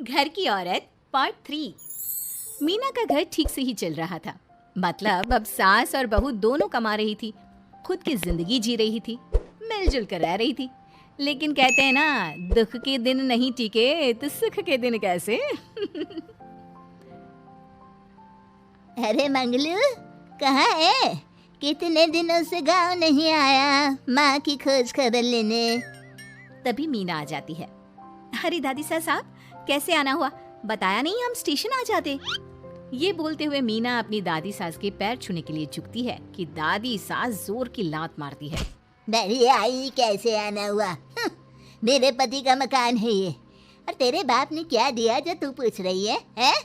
घर की औरत पार्ट 3। मीना का घर ठीक से ही चल रहा था। मतलब अब सास और बहू दोनों कमा रही थी, खुद की जिंदगी जी रही थी, मिलजुल कर रह रही थी। लेकिन कहते हैं ना, दुख के दिन नहीं टिके तो सुख के दिन कैसे। अरे मंगलू, कहाँ है? कितने दिनों से गांव नहीं आया माँ की खोज खबर लेने। तभी मीना आ जाती है। अरे दादी साहब, कैसे आना हुआ? बताया नहीं हम स्टेशन आ जाते। ये बोलते हुए मीना अपनी दादी सास के पैर छूने के लिए झुकती है कि दादी सास जोर की लात मारती है। मेरी आई, कैसे आना हुआ? मेरे पति का मकान है ये। और तेरे बाप ने क्या दिया जो तू पूछ रही है, हैं?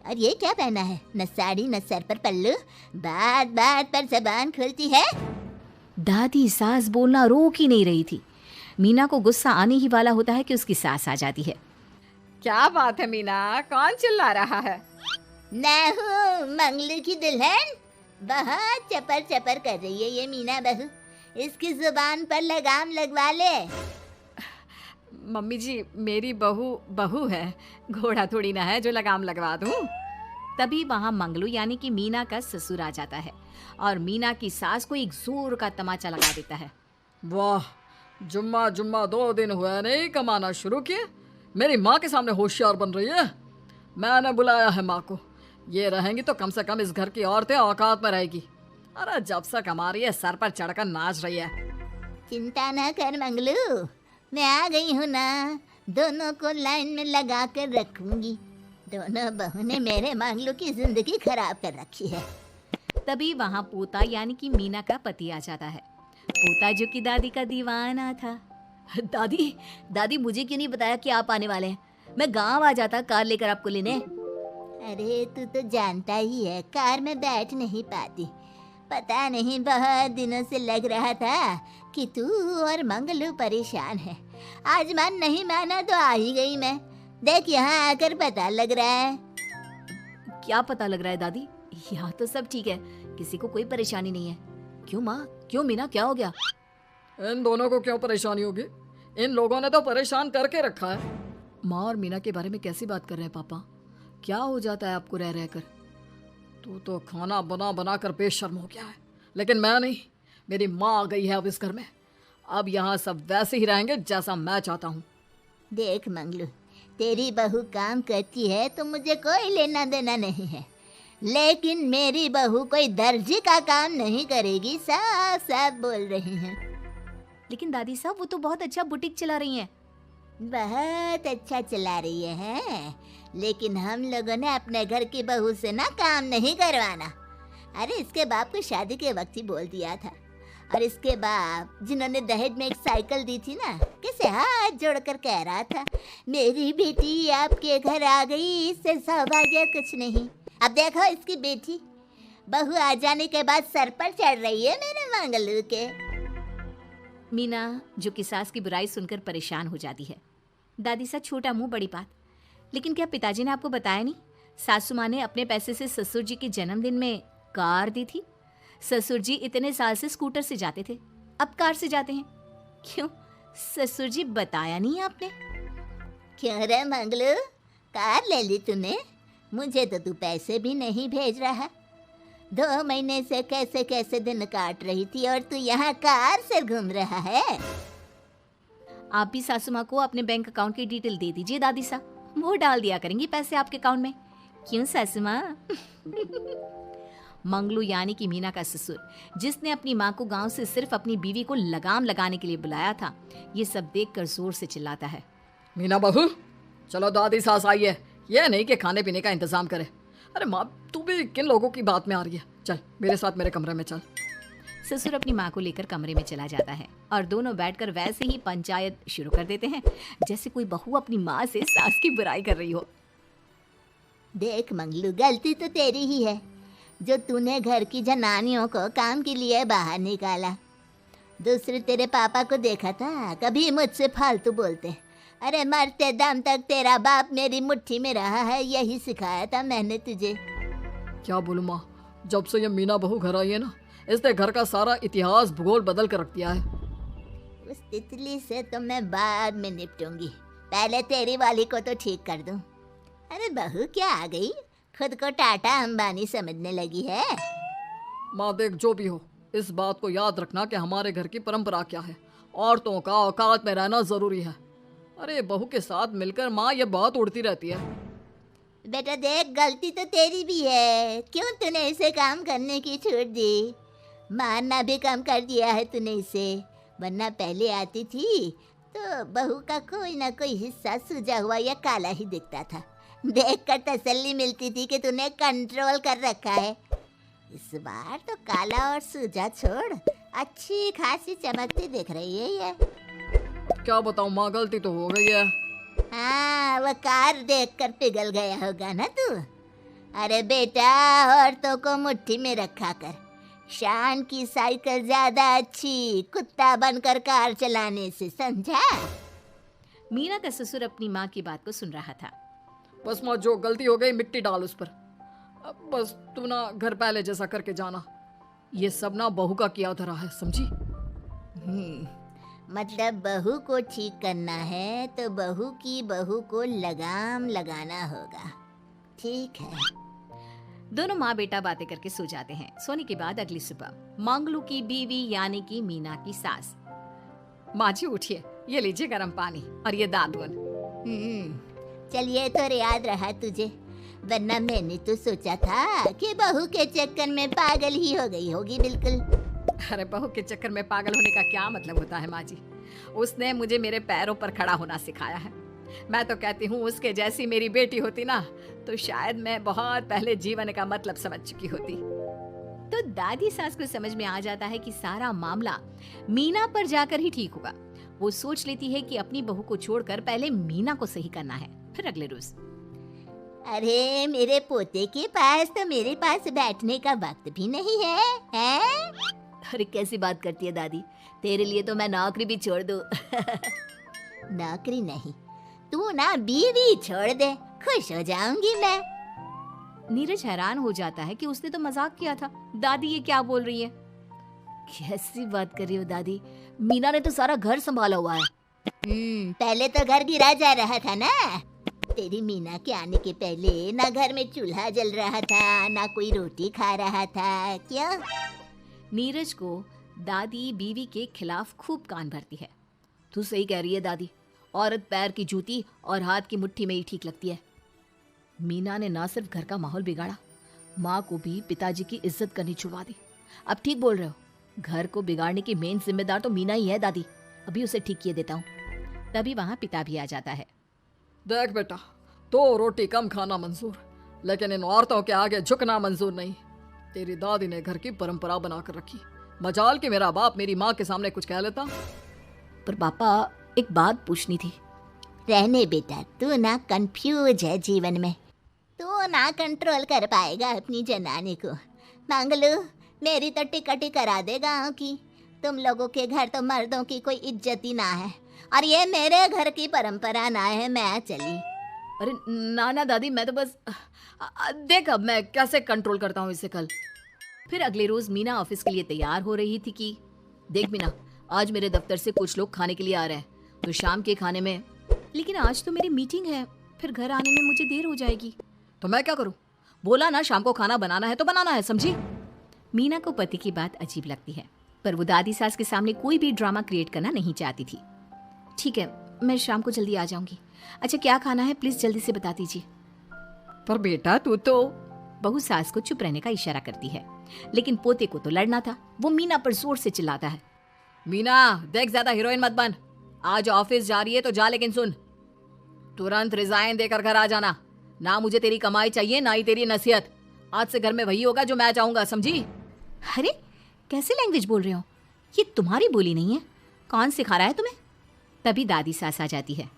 और ये क्या पहना है? न साड़ी न सर पर पल्लू, बात बात पर जबान खुलती है। दादी सास बोलना रोक ही नहीं रही थी। मीना को गुस्सा आने ही वाला होता है कि उसकी सास आ जाती है। क्या बात है मीना, कौन चिल्ला रहा है? मैं हूँ मंगलू की दुल्हन। बहुत चपर चपर कर रही है ये मीना बहू। इसकी जुबान पर लगाम लगवा ले। मम्मी जी, मेरी बहू है, घोड़ा थोड़ी ना है जो लगाम लगवा दूं। तभी वहां मंगलू यानी कि मीना का ससुर आ जाता है और मीना की सास को एक जोर का तमाचा लगा देता है। वाह, जुम्मा 2 दिन हुए नहीं कमाना शुरू किए, मेरी माँ के सामने होशियार बन रही है। मैंने बुलाया है माँ को, ये रहेंगी तो कम से कम इस घर की औरतें औकात में रहेगी। अरे जब से कमा रही है सर पर चढ़कर नाच रही है। चिंता न कर मंगलू, मैं आ गई हूँ ना। दोनों को लाइन में लगा कर रखूंगी। दोनों बहू ने मेरे मंगलू की जिंदगी खराब कर रखी है। तभी वहां पोता यानी कि मीना का पति आ जाता है। पोता जो कि दादी का दीवाना था। दादी मुझे क्यों नहीं बताया कि आप आने वाले हैं? मैं गांव आ जाता कार लेकर आपको लेने। अरे तू तो जानता ही है, कार में बैठ नहीं पाती। पता नहीं, बहुत दिनों से लग रहा था कि तू और मंगलू परेशान है। आज मन नहीं माना तो आ ही गई मैं। देख, यहाँ आकर पता लग रहा है। क्या पता लग रहा है दादी? यहाँ तो सब ठीक है, किसी को कोई परेशानी नहीं है। क्यों माँ, क्यों मीना, क्या हो गया? इन दोनों को क्यों परेशानी होगी? इन लोगों ने तो परेशान करके रखा है। माँ और मीना के बारे में कैसी बात कर रहे हैं पापा? क्या हो जाता है आपको रह रहकर? तू तो खाना बना बना कर बेशर्म हो गया है, लेकिन मैं नहीं। मेरी माँ आ गई है अब इस घर में। अब यहाँ सब वैसे ही रहेंगे जैसा मैं चाहता हूँ। देख मंगलू, तेरी बहू काम करती है तो मुझे कोई लेना देना नहीं है, लेकिन मेरी बहू कोई दर्जी का काम नहीं करेगी। साफ साफ बोल रही हैं। लेकिन दादी साहब, वो तो बहुत अच्छा बुटीक चला रही हैं। बहुत अच्छा चला रही है, लेकिन हम लोगों ने अपने घर की बहू से ना काम नहीं करवाना। अरे इसके बाप को शादी के वक्त ही बोल दिया था। और इसके बाप जिन्होंने दहेज में एक साइकिल दी थी ना, किसे हाथ जोड़कर कह रहा था, मेरी बेटी आपके घर आ गई, इससे सौभाग्य कुछ नहीं। अब देखो इसकी बेटी, बहू आ जाने के बाद सर पर चढ़ रही है मेरे मंगलू के। मीना जो कि सास की बुराई सुनकर परेशान हो जाती है। दादी सा छोटा मुंह बड़ी बात। लेकिन क्या पिताजी ने आपको बताया नहीं? सासू माँ ने अपने पैसे से ससुर जी के जन्मदिन में कार दी थी। ससुर जी इतने साल से स्कूटर से जाते थे, अब कार से जाते हैं। क्यों ससुर जी, बताया नहीं आपने? क्यों रे मंगलू, कार ले ली तूने? मुझे तो तू पैसे भी नहीं भेज रहा। 2 महीने से कैसे कैसे दिन काट रही थी और तू यहाँ कार से घूम रहा है। आप भी सासू माँ को अपने बैंक अकाउंट की डिटेल दे दीजिए दादी सा, वो डाल दिया करेंगी पैसे आपके अकाउंट में। क्यों सासू माँ? मंगलू यानी कि मीना का ससुर, जिसने अपनी माँ को गांव से सिर्फ अपनी बीवी को लगाम लगाने के लिए बुलाया था, ये सब देखकर जोर से चिल्लाता है। मीना बहू, चलो दादी सास आई है, ये नहीं कि खाने पीने का इंतजाम करे। अरे माँ, तू भी किन लोगों की बात में आ रही है? चल मेरे साथ मेरे कमरे में चल। ससुर अपनी माँ को लेकर कमरे में चला जाता है और दोनों बैठकर वैसे ही पंचायत शुरू कर देते हैं, जैसे कोई बहू अपनी माँ से सास की बुराई कर रही हो। देख मंगलू, गलती तो तेरी ही है जो तूने घर की जनानियों को काम के लिए बाहर निकाला। दूसरे तेरे पापा को देखा था, कभी मुझसे फालतू बोलते। अरे मरते दम तक तेरा बाप मेरी मुट्ठी में रहा है, यही सिखाया था मैंने तुझे। क्या बोलूं माँ, जब से ये मीना बहू घर आई है ना, इसने घर का सारा इतिहास भूगोल बदल कर रख दिया है। उस तितली से तो मैं बाद में निपटूंगी, पहले तेरी वाली को तो ठीक कर दूं। अरे बहू क्या आ गई, खुद को टाटा अंबानी समझने लगी है। माँ देख, जो भी हो, इस बात को याद रखना कि हमारे घर की परंपरा क्या है। औरतों का औकात में रहना जरूरी है। अरे बहू के साथ मिलकर माँ ये बहुत उड़ती रहती है। बेटा देख, गलती तो तेरी भी है, क्यों तूने इसे काम करने की छूट दी। मारना भी कम कर दिया है तूने इसे, वरना पहले आती थी तो बहू का कोई ना कोई हिस्सा सूजा हुआ या काला ही दिखता था। देखकर तसल्ली मिलती थी कि तूने कंट्रोल कर रखा है। इस बार तो काला और सूजा छोड़, अच्छी खासी चमकती दिख रही है ये। क्या बताऊँ माँ, गलती तो हो गई है। हाँ, वो कार देखकर पिघल गया होगा ना तू। अरे बेटा, औरतों को मुट्ठी में रखा कर। शान की साइकिल ज्यादा अच्छी कुत्ता बनकर कार चलाने से, समझा। मीना का ससुर अपनी माँ की बात को सुन रहा था। बस माँ, जो गलती हो गई मिट्टी डाल उस पर। अब बस तू ना घर पहले जैसा करके जाना। ये सब ना बहू का किया धरा है, समझी। मतलब बहू को ठीक करना है तो बहू को लगाम लगाना होगा। ठीक है। दोनों माँ बेटा बातें करके सो जाते हैं। सोने के बाद अगली सुबह मंगलू की बीवी यानी कि मीना की सास, माँ जी उठिए, ये लीजिए गर्म पानी और ये दादुन। चलिए, तो याद रहा तुझे, वरना मैंने तो सोचा था कि बहू के चक्कर में पागल ही हो गई होगी बिल्कुल। अरे बहू के चक्कर में पागल होने का क्या मतलब होता है माँ जी। उसने मुझे मेरे पैरों पर खड़ा होना सिखाया है। मैं तो कहती हूँ उसके जैसी मेरी बेटी होती ना तो शायद मैं बहुत पहले जीवन का मतलब समझ चुकी होती। तो दादी सास को समझ में आ जाता है कि सारा मामला मीना पर जाकर ही ठीक होगा। वो सोच लेती है कि अपनी बहू को छोड़कर पहले मीना को सही करना है। फिर अगले रोज, अरे मेरे पोते के पास तो मेरे पास बैठने का वक्त भी नहीं है, हैं? अरे कैसी बात करती है दादी, तेरे लिए तो मैं नौकरी भी छोड़ दूं। नौकरी नहीं, तू ना बीवी छोड़ दे, खुश हो जाऊंगी मैं। नीरज हैरान हो जाता है कि उसने तो मजाक किया था। दादी ये क्या बोल रही है? कैसी बात कर रही हो दादी, मीना ने तो सारा घर संभाला हुआ है। पहले तो घर गिरा जा रहा था ना। तेरी मीना के आने के पहले ना घर में चूल्हा जल रहा था, ना कोई रोटी खा रहा था। क्यों? नीरज को दादी बीवी के खिलाफ खूब कान भरती है। तू सही कह रही है दादी, औरत पैर की जूती और हाथ की मुट्ठी में ही ठीक लगती है। मीना ने ना सिर्फ घर का माहौल बिगाड़ा, माँ को भी पिताजी की इज्जत करनी छुड़वा दी। अब ठीक बोल रहे हो, घर को बिगाड़ने की मेन जिम्मेदार तो मीना ही है दादी। अभी उसे ठीक किए देता हूँ। तभी वहाँ पिता भी आ जाता है। देख बेटा, 2 रोटी कम खाना मंजूर, लेकिन इन औरतों के आगे झुकना मंजूर नहीं। तेरी दादी ने घर की परंपरा बनाकर रखी, मजाल कि मेरा बाप मेरी माँ के सामने कुछ कह लेता। पर पापा, एक बात पूछनी थी। रहने बेटा, तू ना कंफ्यूज है जीवन में, तू ना कंट्रोल कर पाएगा अपनी जनानी को। मंगलू, मेरी तो टिकट ही करा दे गाँव की। तुम लोगों के घर तो मर्दों की कोई इज्जत ही ना है, और ये मेरे घर की परंपरा ना है। मैं चली। अरे ना ना दादी, मैं तो बस देख अब मैं कैसे कंट्रोल करता हूँ इसे कल। फिर अगले रोज मीना ऑफिस के लिए तैयार हो रही थी कि देख मीना, आज मेरे दफ्तर से कुछ लोग खाने के लिए आ रहे हैं, तो शाम के खाने में, लेकिन आज तो मेरी मीटिंग है, फिर घर आने में मुझे देर हो जाएगी। तो मैं क्या करूँ? बोला ना शाम को खाना बनाना है तो बनाना है, समझी। मीना को पति की बात अजीब लगती है, पर वो दादी सास के सामने कोई भी ड्रामा क्रिएट करना नहीं चाहती थी। ठीक है, मैं शाम को जल्दी आ जाऊंगी। अच्छा क्या खाना है प्लीज जल्दी से बता दीजिए। पर बेटा तू तो। बहू सास को चुप रहने का इशारा करती है, लेकिन पोते को तो लड़ना था। वो मीना पर जोर से चिल्लाता है। मीना देख, ज्यादा हीरोइन मत बन। आज ऑफिस जा रही है तो जा, लेकिन सुन, तुरंत रिजाइन देकर घर आ जाना। ना मुझे तेरी कमाई चाहिए, ना ही तेरी नसीहत। आज से घर में वही होगा जो मैं चाहूंगा, समझी। अरे कैसे लैंग्वेज बोल रहे हो, ये तुम्हारी बोली नहीं है। कौन सिखा रहा है तुम्हें? तभी दादी सास आ जाती है।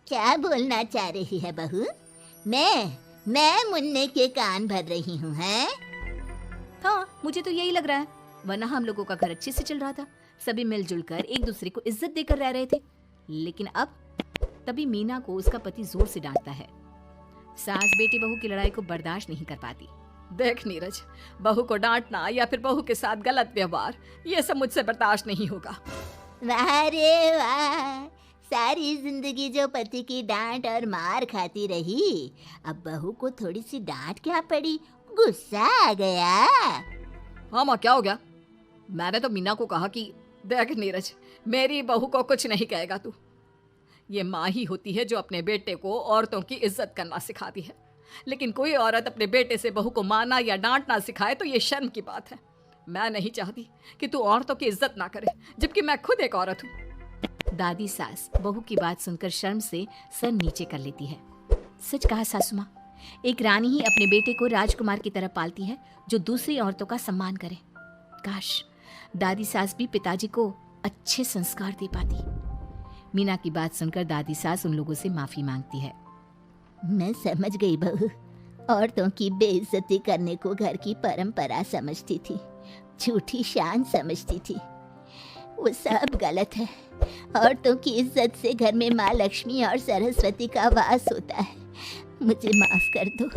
क्या बोलना चाह रही है बहू? मैं मुन्ने के कान भर रही हूँ, हैं? हाँ, मुझे तो यही लग रहा है, वरना हम लोगों का घर अच्छे से चल रहा था। सभी मिलजुल कर एक दूसरे को इज्जत देकर रह रहे थे। लेकिन अब तभी मीना को उसका पति जोर से डांटता है। सास बेटी बहू की लड़ाई को बर्दाश्त नहीं कर पाती। देख नीरज, बहू को डांटना या फिर बहू के साथ गलत व्यवहार, ये सब मुझसे बर्दाश्त नहीं होगा। वाह रे वाह, सारी जिंदगी जो पति की डांट और मार खाती रही, अब बहू को थोड़ी सी डांट क्या पड़ी, गुस्सा आ गया। हाँ माँ, क्या हो गया? मैंने तो मीना को कहा कि देख नीरज, मेरी बहू को कुछ नहीं कहेगा तू। ये माँ ही होती है जो अपने बेटे को औरतों की इज्जत करना सिखाती है, लेकिन कोई औरत अपने बेटे से बहू को मारना या डांटना सिखाए तो ये शर्म की बात है। मैं नहीं चाहती कि तू औरतों की इज्जत ना करे, जबकि मैं खुद एक औरत हूँ। दादी सास बहू की बात सुनकर शर्म से सर नीचे कर लेती है। सच कहा सासू माँ, एक रानी ही अपने बेटे को राजकुमार की तरह पालती है जो दूसरी औरतों का सम्मान करे। काश दादी सास भी पिताजी को अच्छे संस्कार दे पाती। मीना की बात सुनकर दादी सास उन लोगों से माफी मांगती है। मैं समझ गई बहू, औरतों की बेइज्जती करने को घर की परंपरा समझती थी, झूठी शान समझती थी। वो सब गलत है। औरतों की इज्जत से घर में माँ लक्ष्मी और सरस्वती का वास होता है। मुझे माफ कर दो।